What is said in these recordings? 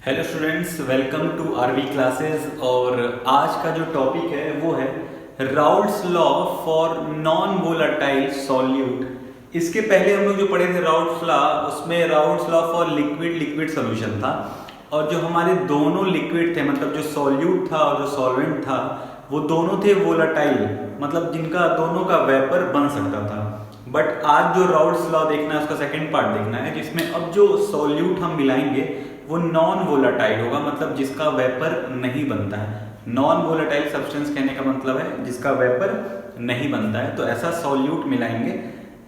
Hello students, welcome to R V classes. और आज का जो टॉपिक है वो है Raoult's law for non volatile solute. इसके पहले हम लोग जो पढ़े थे राउल्ट्स लॉ, उसमें Raoult's law for liquid liquid solution था। और जो हमारे दोनों लिक्विड थे, मतलब जो सॉल्यूट था और जो सॉल्वेंट था, वो दोनों थे वोलाटाइल, मतलब जिनका दोनों का वेपर बन सकता था। बट आज जो राउल्ट्स लॉ देखना है उसका सेकंड पार्ट देखना है, जिसमें अब जो सॉल्यूट हम मिलाएंगे वो नॉन वोलाटाइल होगा, मतलब जिसका वेपर नहीं बनता है। नॉन वोलाटाइल सब्सटेंस कहने का मतलब है जिसका वेपर नहीं बनता है। तो ऐसा सॉल्यूट मिलाएंगे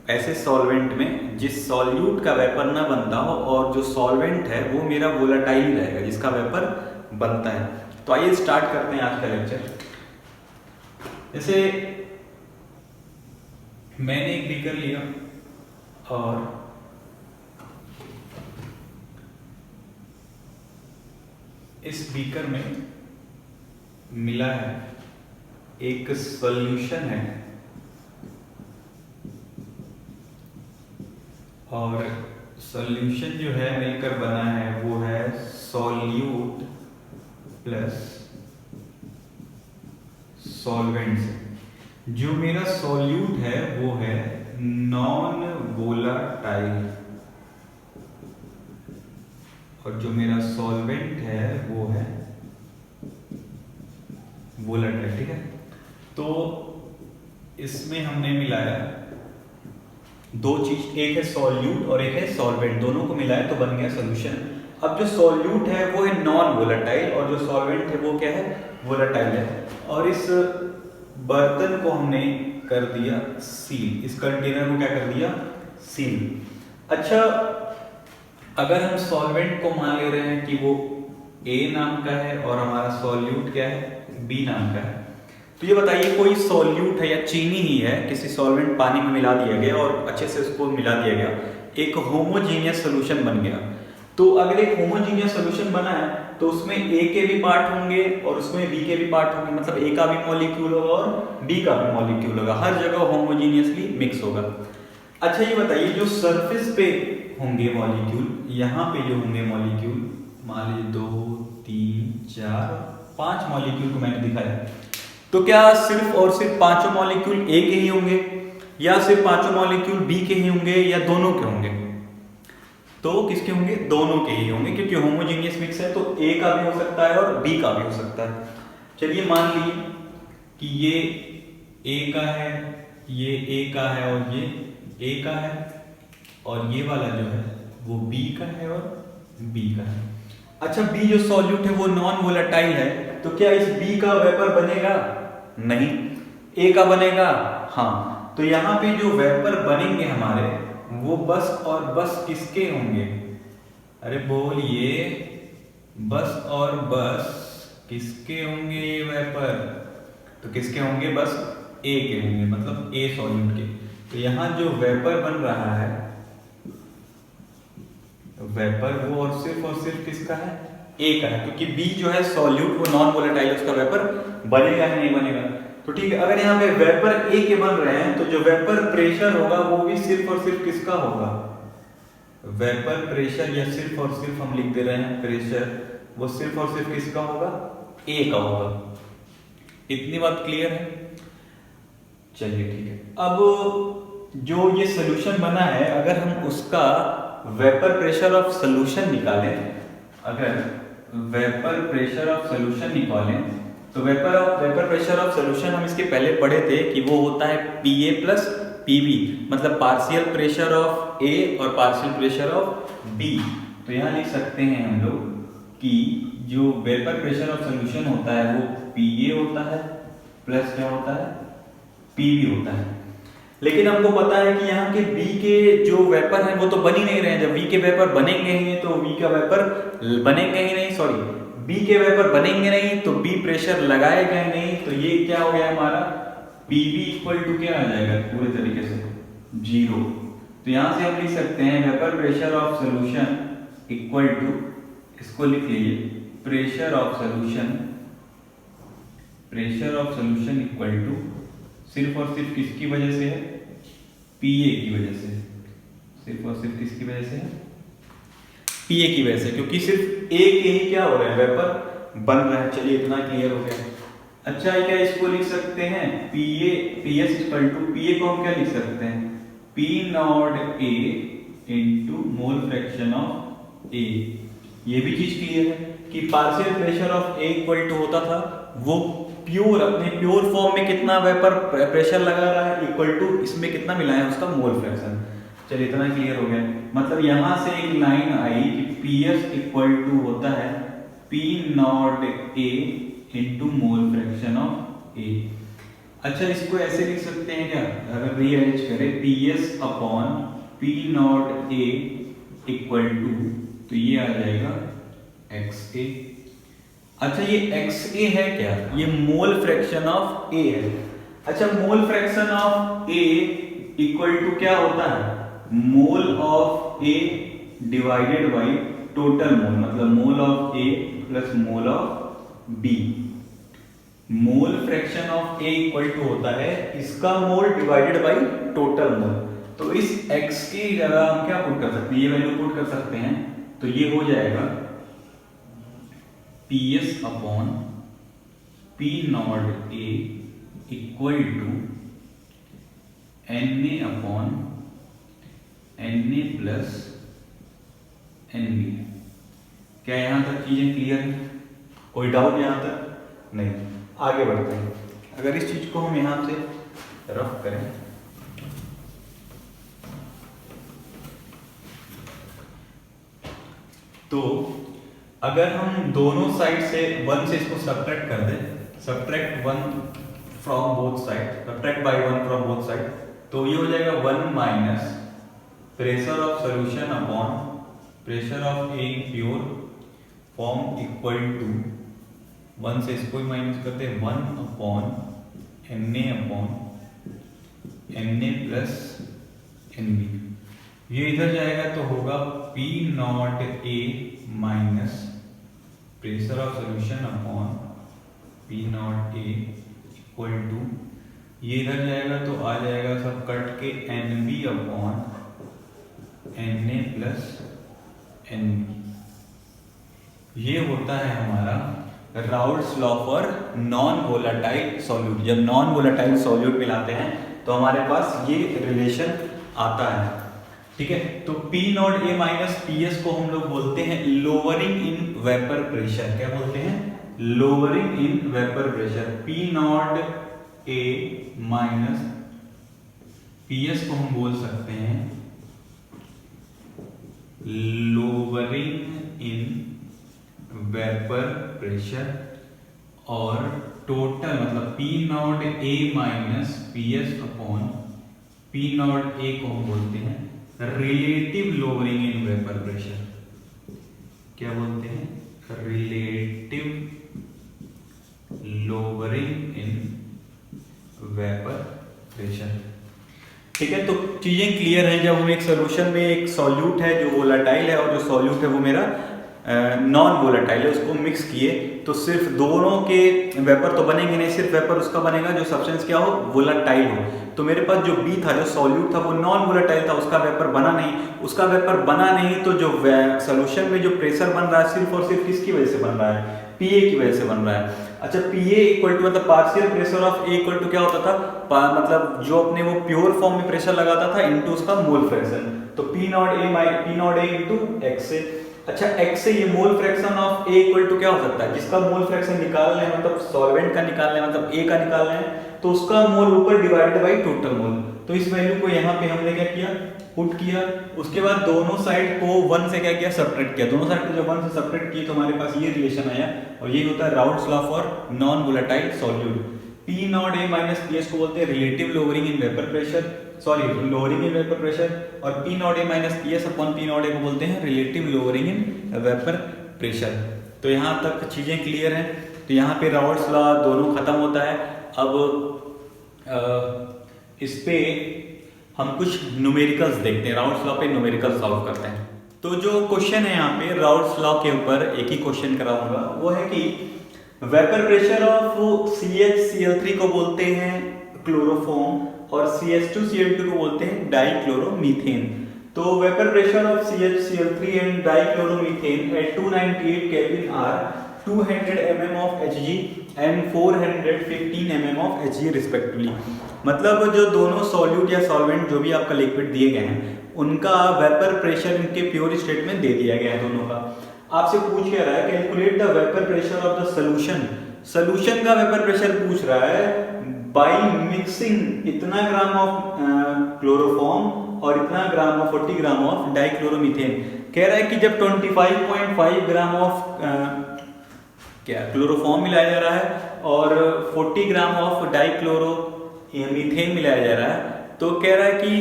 ऐसे सॉल्वेंट में जिस सॉल्यूट का वेपर ना बनता हो, और जो सॉल्वेंट है वो मेरा वोलाटाइल रहेगा जिसका वेपर बनता है। तो आइए स्टार्ट करते हैं आज का लेक्चर। जैसे मैंने एक बीकर लिया और इस बीकर में मिला है एक सॉल्यूशन है, और सॉल्यूशन जो है मिलकर बना है वो है सॉल्यूट प्लस सॉल्वेंट। जो मेरा सॉल्यूट है वो है नॉन वोलाटाइल, और जो मेरा सॉल्वेंट है वो है वोलाटाइल। ठीक है, तो इसमें हमने मिलाया दो चीज, एक है सॉल्यूट और एक है सॉल्वेंट, दोनों को मिलाया तो बन गया सॉल्यूशन। अब जो सॉल्यूट है वो है नॉन वोलाटाइल और जो सॉल्वेंट है वो क्या है, वोलाटाइल है। और इस बर्तन को हमने कर दिया सील, इस कंटेनर को क्या कर दिया, सील। अच्छा, अगर हम सॉल्वेंट को मान ले रहे हैं कि वो A नाम का है और हमारा सॉल्यूट क्या है, B नाम का है, तो ये बताइए कोई सॉल्यूट है या चीनी ही है, किसी सॉल्वेंट पानी में मिला दिया गया और अच्छे से उसको मिला दिया गया, एक होमोजीनियस सॉल्यूशन बन गया। तो अगर एक होमोजीनियस सॉल्यूशन बना है तो उसमें A के भी पार्ट होंगे और उसमें B के भी पार्ट होंगे, मतलब A का भी मॉलिक्यूल होगा और B का भी मॉलिक्यूल होगा, हर जगह होमोजीनियसली मिक्स होगा। अच्छा ये बताइए जो सरफेस पे होंगे मॉलिक्यूल, यहाँ पे जो होंगे मॉलिक्यूल, मान लीजिए 2 3 4 5 मॉलिक्यूल को मैंने दिखाया, तो क्या सिर्फ और सिर्फ पांचों मॉलिक्यूल A के ही होंगे, या सिर्फ पांचों मॉलिक्यूल B के ही होंगे, या दोनों के होंगे? तो किसके होंगे, दोनों के ही होंगे, क्योंकि होमोजीनियस मिक्स है तो A का भी हो सकता है और B का भी हो सकता है। चलिए मान लीजिए कि ये A का है, ये A का है और ये A का है, और ये वाला जो है वो B का है और B का है। अच्छा, B जो सॉल्यूट है वो नॉन वोलेटाइल है, तो क्या इस B का वेपर बनेगा? नहीं। A का बनेगा? हाँ। तो यहाँ पे जो वेपर बनेंगे हमारे वो बस और बस किसके होंगे, अरे बोलिए, बस और बस किसके होंगे ये वेपर? तो किसके होंगे, बस A के होंगे, मतलब A सॉल्यूट के। तो यहाँ जो वेपर बन रहा है, वेपर वो और सिर्फ किसका है, A का है, क्योंकि B जो है सॉल्यूट वो नॉन वोलेटाइल है, उसका वेपर बनेगा या नहीं बनेगा? तो ठीक है, अगर यहाँ पे वेपर A के बन रहे हैं तो जो वेपर प्रेशर होगा वो भी सिर्फ और सिर्फ किसका होगा, वेपर प्रेशर, या सिर्फ और सिर्फ हम लिख दे रहे हैं प्रेशर, वो सिर्फ और सिर्फ किसका होगा, A का होगा। इतनी बात क्लियर है? चलिए ठीक है। अब जो ये सोल्यूशन बना है, अगर हम उसका वेपर प्रेशर ऑफ सोल्यूशन निकालें, अगर वेपर प्रेशर ऑफ सोल्यूशन निकालें, तो वेपर प्रेशर ऑफ सोल्यूशन हम इसके पहले पढ़े थे कि वो होता है Pa प्लस Pb, मतलब पार्शियल प्रेशर ऑफ A और पार्शियल प्रेशर ऑफ B। तो यहाँ लिख सकते हैं हम लोग कि जो वेपर प्रेशर ऑफ सोल्यूशन होता है वो Pa होता है प्लस क्या होता है, Pb होता है। लेकिन हमको पता है कि यहाँ के B के जो वेपर हैं वो तो बन ही नहीं रहे हैं। जब B के वेपर बनेंगे ही नहीं तो B का वेपर बनेंगे ही नहीं, सॉरी, B के वेपर बनेंगे नहीं तो B प्रेशर लगाएगा ही नहीं, तो ये क्या हो गया हमारा, Pb इक्वल टू क्या आ जाएगा पूरे तरीके से 0। तो यहाँ से हम लिख सकते हैं vapour pressure of solution equal to, इसको लिख लीजिए, pressure of solution equal to सिर्फ और सिर्फ किसकी वजह से है, Pa की वजह से, सिर्फ और सिर्फ किसकी वजह से है, Pa की वजह से, क्योंकि सिर्फ ए के ही क्या हो रहा है, वेपर बन रहा है। चलिए इतना क्लियर हो गया। अच्छा क्या इसको लिख सकते हैं पीएस इक्वल टू, पीए को हम क्या लिख सकते हैं, P naught A into mole fraction of A. ये भी चीज क्लियर है कि partial pressure of A equal to होता था वो प्योर, अपने प्योर फॉर्म में कितना वेपर प्रेशर लगा रहा है इक्वल टू इसमें कितना मिला है उसका मोल फ्रैक्शन। चलिए इतना क्लियर हो गया। मतलब यहां से एक लाइन आई कि पीएस इक्वल टू होता है P naught A into mole fraction of A. अच्छा इसको ऐसे लिख सकते हैं क्या, अगर रीअरेंज करें P S upon P naught A equal to, तो ये आ जाएगा एक्स ए। अच्छा ये एक्स ए है क्या, ये मोल फ्रैक्शन ऑफ ए है। अच्छा mole fraction of A equal to क्या होता है, mole of A divided by total mole, मतलब mole of A plus mole of B. Mole fraction of A equal to होता है इसका mole divided by total mole. तो इस x की जगह हम क्या पुट कर सकते हैं, ये वैल्यू पुट कर सकते हैं, तो ये हो जाएगा PS upon P naught A equal to Na upon Na plus Nb। क्या यहां तक चीजें क्लियर है, कोई डाउट यहां तक नहीं? आगे बढ़ते हैं। अगर इस चीज को हम यहां से रफ करें, तो अगर हम दोनों साइड से 1 से इसको सब्ट्रैक्ट कर दें, subtract 1 from both side, subtract by 1 from both side, तो ये हो जाएगा 1 minus pressure of solution upon pressure of A pure form equal to 1 से इसको ही माइनस करते हैं 1 अपॉन Na प्लस Nb। ये इधर जाएगा तो होगा P naught A minus pressure of solution upon P naught A equal to, ये इधर जाएगा तो आ जाएगा सब कट के Nb upon Na plus Nb। ये होता है हमारा Raoult's law for non volatile solute. जब नॉन वोलेटाइल सॉल्यूट मिलाते हैं तो हमारे पास ये रिलेशन आता है, ठीक है। तो P not A minus PS को हम लोग बोलते हैं लोअरिंग इन वेपर प्रेशर। क्या बोलते हैं, lowering in vapour pressure. P not A minus PS को हम बोल सकते हैं लोअरिंग इन वेपर प्रेशर, और टोटल मतलब P not A minus PS upon P not a को हम बोलते हैं relative lowering in vapour pressure. क्या बोलते हैं, relative lowering in vapour pressure, ठीक है। तो चीजें क्लियर हैं। जब हम एक सोल्यूशन में एक सॉल्यूट है जो वोलेटाइल है और जो सॉल्यूट है वो मेरा नॉन वोलेटाइल है, उसको मिक्स किए तो सिर्फ दोनों के वेपर तो बनेंगे नहीं, सिर्फ वेपर उसका बनेगा जो सब्सटेंस क्या हो, वोलेटाइल हो। तो मेरे पास जो बी था, जो सॉल्यूट था, वो नॉन वोलेटाइल था, उसका वेपर बना नहीं। उसका वेपर बना नहीं तो जो सोल्यूशन में जो प्रेशर बन रहा है सिर्फ और सिर्फ किसकी वजह से बन रहा है, पीए की वजह से बन रहा है। अच्छा पीए इक्वल टू मतलब partial pressure of A equal to क्या होता था, मतलब जो अपने वो प्योर फॉर्म में प्रेशर लगाता था इनटू उसका मोल फ्रैक्शन। तो P naught A into X से। अच्छा x से ये mole fraction of a equal to क्या हो सकता है, जिसका मोल फ्रैक्शन निकालना है, मतलब सॉल्वेंट का निकालना है, मतलब a का निकालना है, तो उसका मोल ऊपर डिवाइडेड बाई टोटल मोल। तो इस वैल्यू को यहाँ पे हमने क्या किया, पुट किया। उसके बाद दोनों साइड को 1 से क्या किया, सब्ट्रैक्ट किया। दोनों साइड को जब 1 से सब्ट्रैक्ट किए तो हमारे पास ये रिलेशन आया, और ये होता है Raoult's law for non volatile solute. P not A minus PS को बोलते हैं relative lowering in vapour pressure, sorry lowering in vapour pressure, और P not A minus PS upon P not a को बोलते हैं relative lowering in vapour pressure. तो यहाँ तक चीजें क्लियर हैं। तो यहाँ पे राउल्ट्स लॉ दोनों खत्म होता है। अब इस पे हम कुछ न्यूमेरिकल्स देखते हैं, राउल्ट्स लॉ पे न्यूमेरिकल सॉल्व करते हैं। तो जो क्वेश्चन है यहाँ पे राउल्ट्स लॉ के ऊपर एक ही क्वेश्चन कराऊंगा, वो है कि vapour pressure of CH Cl3 को बोलते हैं क्लोरोफॉर्म, और CH2 Cl2 को बोलते हैं डाइक्लोरोमीथेन। तो vapour pressure of CHCl3 and dichloromethane at 298 kelvin are 200 mm of Hg and 415 mm of Hg respectively. मतलब जो दोनों सॉल्यूट या सॉल्वेंट जो भी आपका लिक्विड दिए गए हैं उनका वेपर प्रेशर इनके प्योर स्टेट में दे दिया गया है दोनों का। आपसे पूछ क्या रहा है, calculate the vapour pressure of the solution. Solution का वेपर प्रेशर पूछ रहा है बाय मिक्सिंग इतना ग्राम ऑफ क्लोरोफॉर्म और इतना gram of 40 gram of dichloromethane. कह रहा है कि जब 25.5 ग्राम ऑफ क्या क्लोरोफॉर्म मिलाया जा रहा है और 40 ग्राम ऑफ डाइक्लोरोमीथेन मिलाया जा रहा है, तो कह रहा है कि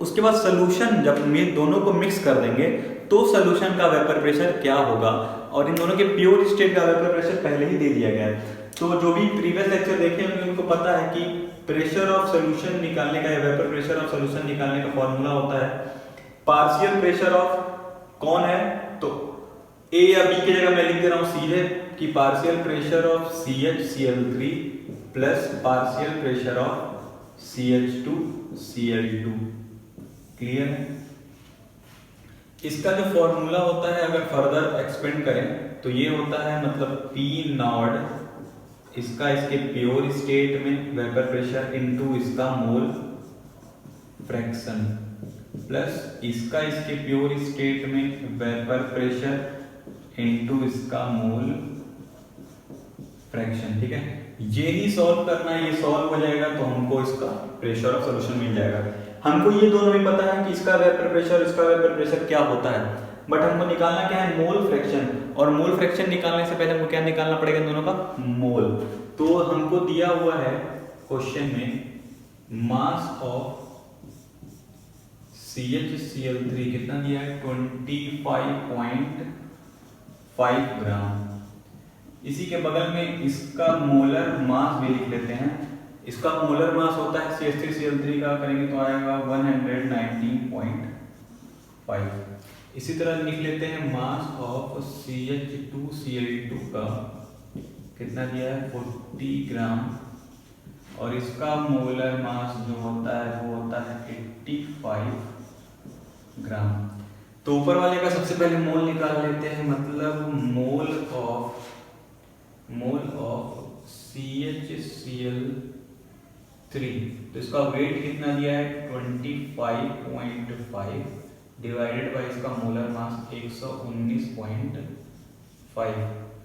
उसके बाद सोल्यूशन जब दोनों को मिक्स कर देंगे तो सोल्यूशन का वेपर प्रेशर क्या होगा, और इन दोनों के प्योर स्टेट का वेपर प्रेशर पहले ही दे दिया गया है। तो जो भी प्रीवियस लेक्चर देखे होंगे उनको पता है कि प्रेशर ऑफ सोल्यूशन निकालने का या वेपर प्रेशर ऑफ सोल्यूशन निकालने का फॉर्मूला होता है पार्शियल प्रेशर ऑफ कौन है, तो ए या बी की जगह मैं लिख दे रहा हूं सीधे कि partial pressure of CHCl3 plus partial pressure of CH2Cl2। Clear है? इसका जो फॉर्मूला होता है अगर फर्दर एक्सपेंड करें तो ये होता है मतलब P नॉट इसका इसके प्योर स्टेट में वेपर प्रेशर इनटू इसका मोल फ्रैक्शन प्लस इसका इसके प्योर स्टेट में वेपर प्रेशर इनटू इसका मोल फ्रैक्शन। ठीक है, ये ही सॉल्व करना है, ये सॉल्व हो जाएगा तो हमको इसका प्रेशर ऑफ सॉल्यूशन मिल जाएगा। हमको ये दोनों भी पता है कि इसका वेपर प्रेशर इसका वेपर प्रेशर क्या होता है, बट हमको निकालना क्या है मोल फ्रैक्शन, और मोल फ्रैक्शन निकालने से पहले हमको क्या निकालना पड़ेगा इन दोनों का मोल। तो हमको दिया हुआ है क्वेश्चन में मास ऑफ CHCl3 कितना दिया है 25.5 ग्राम। इसी के बगल में इसका मोलर मास भी लिख लेते हैं। इसका मोलर मास होता है CH3Cl3 का करेंगे तो आएगा 119.5। इसी तरह लिख लेते हैं मास ऑफ CH2Cl2 का कितना दिया है 40 ग्राम, और इसका मोलर मास जो होता है वो होता है 85 ग्राम। तो ऊपर वाले का सबसे पहले मोल निकाल लेते हैं, मतलब मोल ऑफ CHCl3। तो इसका वेट कितना दिया है 25.5 डिवाइडेड बाय इसका मोलर मास 119.5।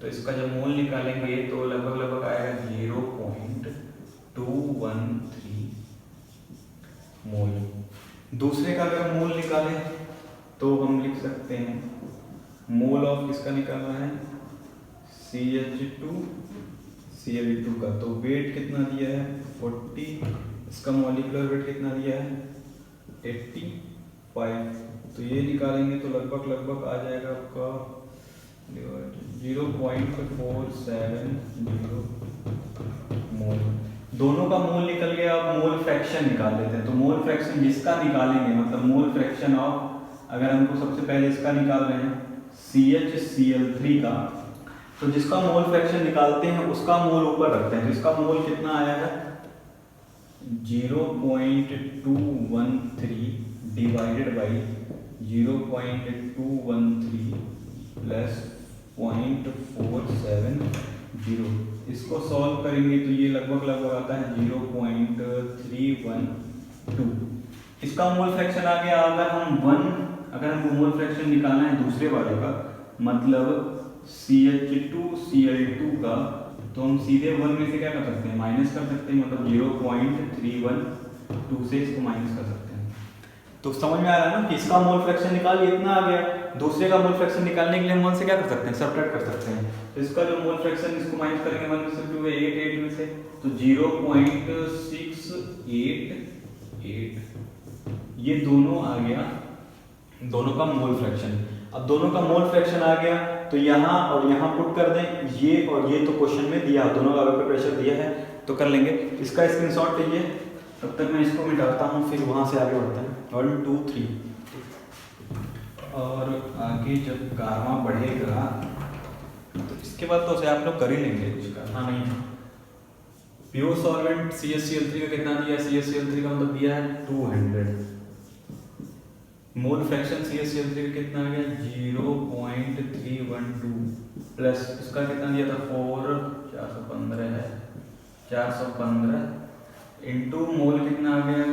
तो इसका जब मोल निकालेंगे तो लगभग आएगा 0.213 मोल। दूसरे का अगर मोल निकालें तो हम लिख सकते हैं मोल ऑफ किसका निकालना है CH2Cl2 का। तो वेट कितना दिया है 40, इसका मॉलिक्यूलर वेट कितना दिया है 85। तो ये निकालेंगे तो लगभग आ जाएगा आपका 0.470 मोल। दोनों का मोल निकल गया, अब मोल फ्रैक्शन निकाल लेते हैं। तो मोल फ्रैक्शन जिसका निकालेंगे मतलब मोल फ्रैक्शन ऑफ, अगर हमको सबसे पहले इसका निकाल रहे हैं CHCl3 का, तो जिसका मोल फ्रैक्शन निकालते हैं उसका मोल ऊपर रखते हैं। तो इसका मोल कितना आया है 0.213 डिवाइडेड बाई 0.213 प्लस 0.470। इसको सॉल्व करेंगे तो ये लगभग आता है 0.312। इसका मोल फ्रैक्शन आ गया। अगर हमको मोल फ्रैक्शन निकालना है दूसरे वाले का मतलब CH2Cl2 का, तो हम सीधे 1 में से क्या कर सकते हैं माइनस कर सकते हैं, मतलब 0.312 से इसको माइनस कर सकते हैं। तो समझ में आ रहा है ना कि इसका मोल फ्रैक्शन निकाल इतना आ गया। दूसरे का मोल फ्रैक्शन निकालने के लिए हम 1 से क्या कर सकते हैं सब्ट्रैक्ट कर सकते हैं। तो इसका जो मोल फ्रैक्शन इसको माइनस करेंगे 1 में से 2 है 8 में से, तो 0.688। ये दोनों आ गया दोनों का मोल फ्रैक्शन। अब दोनों का मोल फ्रैक्शन आ गया तो यहाँ और यहाँ पुट कर दें, ये और ये तो क्वेश्चन में दिया, दोनों का वेपर प्रेशर दिया है तो कर लेंगे। इसका स्क्रीनशॉट लीजिए, तब तक मैं इसको मिटाता हूँ फिर वहाँ से आगे बढ़ते हैं। 1 2 3 और आगे जब गामा बढ़ेगा तो इसके बाद तो उसे आप लोग कर ही लेंगे, कुछ करना नहीं है। प्योर सॉल्वेंट CHCl3 का कितना दिया, CHCl3 का मतलब दिया है 200। मोल फ्रैक्शन CaCl3 कितना आ गया 0.312 प्लस इसका कितना दिया था 415 है 415 इंटू मोल कितना आ गया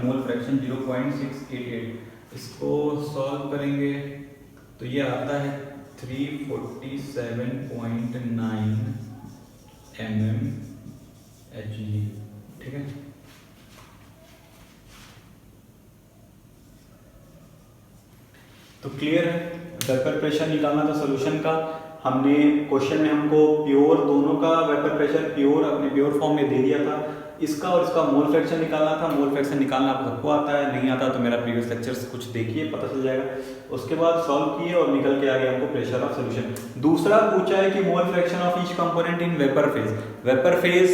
मोल फ्रैक्शन 0.688। इसको सॉल्व करेंगे तो ये आता है 347.9 mmHg। ठीक है, तो क्लियर है। वेपर प्रेशर निकालना था सोल्यूशन का। हमने क्वेश्चन में हमको प्योर दोनों का वेपर प्रेशर प्योर अपने प्योर फॉर्म में दे दिया था। इसका और इसका मोल फ्रैक्शन निकालना था। मोल फ्रैक्शन निकालना आप सबको आता है, नहीं आता तो मेरा प्रीवियस लेक्चर्स कुछ देखिए, पता चल जाएगा। उसके बाद सॉल्व किए और निकल के आ गया हमको प्रेशर ऑफ सोल्यूशन। दूसरा पूछा है कि मोल fraction of each component in vapour phase. Vapour phase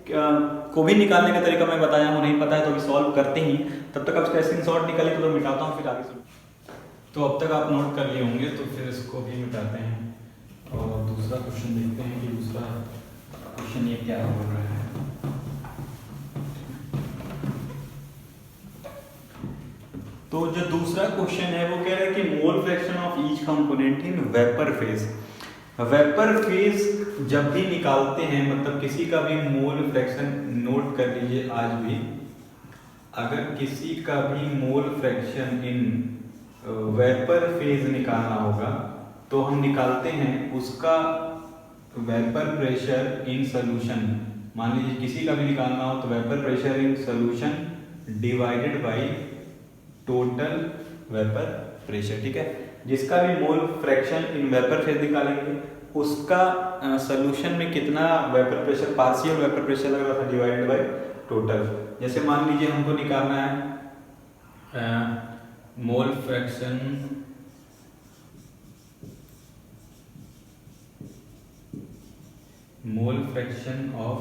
को भी निकालने का तरीका मैं बताया हूँ, नहीं पता है तो अभी सॉल्व करते ही। तब तक आप इसका स्क्रीनशॉट निकालिए तो मिटाता हूँ, फिर आगे तो अब तक आप नोट कर लिए होंगे, तो फिर इसको भी मिटाते हैं और दूसरा क्वेश्चन देखते हैं कि दूसरा क्वेश्चन ये क्या हो रहा है। तो जो दूसरा क्वेश्चन है वो कह रहा है कि मोल fraction of each component in vapour phase. Vapour phase जब भी निकालते हैं, मतलब किसी का भी मोल फ्रैक्शन नोट कर लीजिए, आज भी अगर किसी का भी mole fraction in vapour phase निकालना होगा तो हम निकालते हैं उसका वेपर प्रेशर इन सोल्यूशन। मान लीजिए किसी का भी निकालना हो तो vapour pressure in solution divided by total vapour pressure. ठीक है, जिसका भी mole fraction in vapour phase निकालेंगे उसका सोल्यूशन में कितना vapour pressure, partial vapour pressure लग रहा था डिवाइडेड बाय टोटल। जैसे मान लीजिए हमको निकालना है मोल फ्रैक्शन ऑफ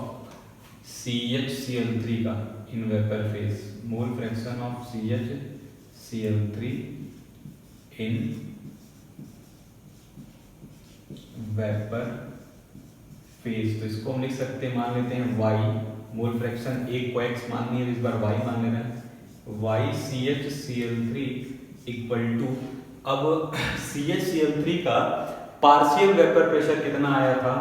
CHCl3 का in vapour phase. Mole fraction of CHCl3 in vapour phase. तो इसको हम लिख सकते हैं, मान लेते हैं y मोल फ्रैक्शन, एक को x मान लिया, इस बार y मान लेना है, y CHCl3 इक्वल टू, अब CHCl3 का पार्शियल वेपर प्रेशर कितना आया था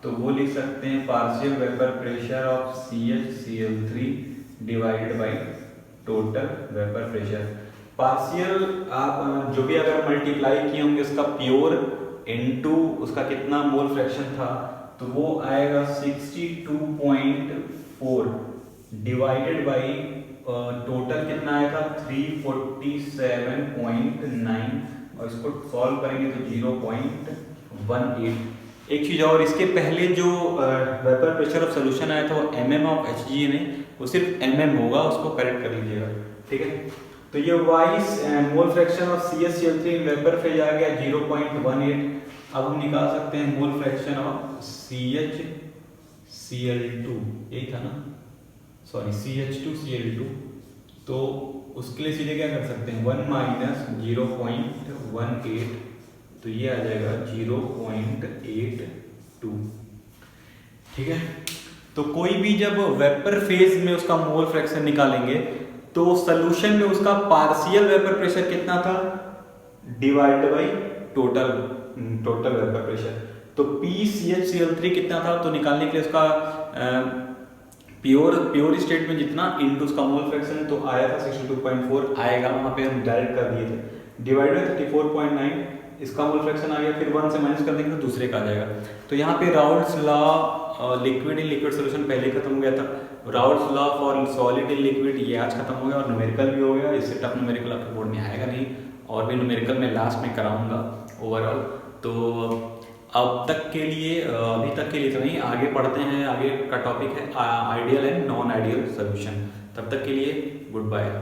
तो वो लिख सकते हैं partial vapour pressure of CHCl3 divided by total vapour pressure. Partial आप जो भी अगर मल्टीप्लाई किए होंगे उसका प्योर इनटू उसका कितना मोल फ्रैक्शन था तो वो आएगा 62.4 डिवाइडेड बाय टोटल कितना आएगा 347.9 और इसको सॉल्व करेंगे तो 0.18। एक चीज और, इसके पहले जो वेपर प्रेशर ऑफ सोल्यूशन आया था वो mm ऑफ Hg ने, वो सिर्फ mm होगा, उसको करेक्ट कर लीजिएगा। ठीक है, तो ये y mole fraction of CHCl3 vapour phase आ गया 0.18। अब हम निकाल सकते हैं मोल फ्रैक्शन ऑफ CHCl2, यही था ना, सॉरी CH2Cl2। तो उसके लिए सीधे क्या कर सकते हैं 1 माइनस 0.18, तो ये आ जाएगा 0.82। ठीक है, तो कोई भी जब वेपर फेज में उसका मोल फ्रैक्शन निकालेंगे तो सोल्यूशन में उसका पार्शियल वेपर प्रेशर कितना था divide by total vapour pressure. तो PCHCl3 कितना था तो निकालने के लिए उसका प्योर स्टेट में जितना इनटू उसका मोल फ्रैक्शन तो आया था 62.4 आएगा, वहां पे हम डायरेक्ट कर दिए थे, डिवाइड बाय 34.9 इसका मोल फ्रैक्शन आ गया, फिर 1 से माइनस कर देंगे तो दूसरे का आ जाएगा। तो यहाँ पे Raoult's law liquid in liquid solution पहले खत्म हो गया था, Raoult's law for solid in liquid ये आज खत्म हो गया और न्यूमेरिकल भी हो गया। इससे टफ न्यूमेरिकल आपके बोर्ड में आएगा नहीं, और भी न्यूमेरिकल में लास्ट में कराऊंगा ओवरऑल। तो अब तक के लिए अभी तक के लिए तो नहीं, आगे पढ़ते हैं, आगे का टॉपिक है ideal and non ideal solution. तब तक के लिए गुड बाय।